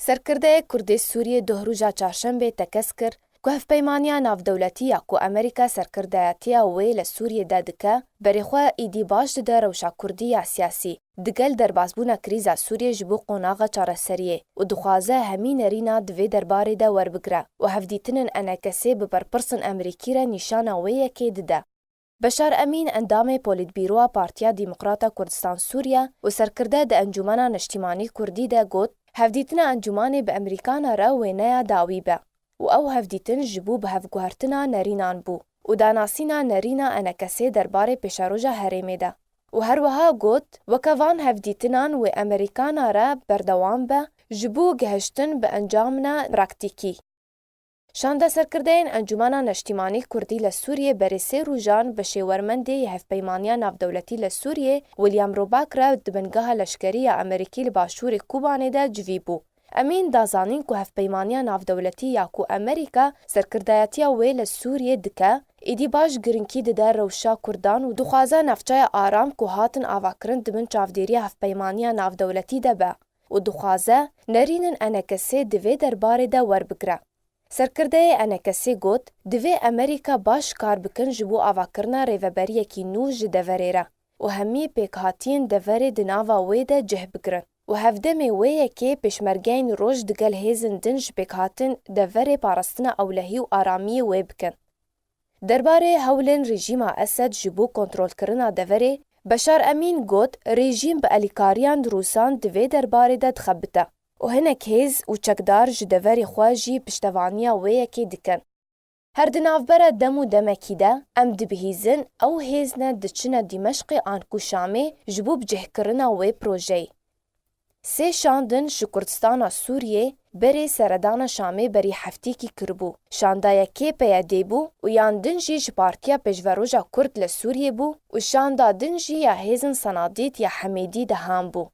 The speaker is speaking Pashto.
سرکرده کردی سوریه دهروجا چهارشنبه تکس کر که هفپیمانیا نافدولتیه که امریکا سرکردهاتیه وی لسوریه دادکه بریخواه ایدی باش ده روشا کردی سیاسی دگل دربازبونا کریزا سوریه جبو قوناغا چارەسەریه و دخوازه همین رینا دوی درباره ده وربگره و هفدیتنن انکسی ببرپرسن امریکی را نیشانا ویه که دده. بشار امین اندام پولیت بیروه پارتیا دیمقراتا کردستان سوریه و سرکرده ده انجمنا نشتیمانی کردی ده گوت هفدیتنا انجمانی به امریکانا را وینه داوی به و او هفدیتن جبو به هفگوهرتنا نرینان بو و داناسینا نرینا انکسی درباره پیشاروژا هریمه ده. و هر وها گوت وکوان هفدیتنان و امریکانا را بردوام به جبو گهشتن به انجامنا پراکتیکی. شانده سرکردین انجمنا نشتیمانی کردی لسوریه بری سه روژان به شیورمنده هفپیمانیا نافدولتی لسوریه ویلیام روباک را دبنگاه لشکری امریکی لباشور کوبانه ده جوی بو. امین دازانین که هفپیمانیا نافدولتی یا که امریکا سرکردایتیا وی لسوریه دکه ایدی باش گرنکی ده روشا کردان و دخوازه نفچای آرام که هاتن آواکرن دبن چافدیری هفپیمانیا نافدولتی ده به و دخوازه نرینن انکسی دوی درباره ده وربگره. سرکرده انکسی گوت دوی امریکا باش کار بکن جبو آواکرنا ریوبریه کی نوش دوریره و همی پیکهاتین دوری دناوا ویده جه بگرن و هفدمی ویه که پیشمرگین روش دگل هیزن دنج پیکهاتن دوری پارستنا اولهی و آرامی وی بکن. درباره هولن رژیم اسد جبو کنترول کرنا دوری بشار امین گوت رژیم به الیکاریان روسان دوی درباره ده دخبته و هنک هیز و چکدار جدوری خواجی پشتوانیا ویه که دکن. هر دنافبره دم و دمکی ده ام دبهیزن او هیزنه دچنه دمشق آنکو شامه جبوب جه کرنا وی پروژه. سه شاندن شکردستان سوریه بری سردان شامه بری هفتی کی کربو. شاندایا که پیاده بو و یاندن جی پارتیا پجوروژا کرد لسوریه بو و شاندا دن جی یا هیزن سنادیت یا حمیدی ده هم بو.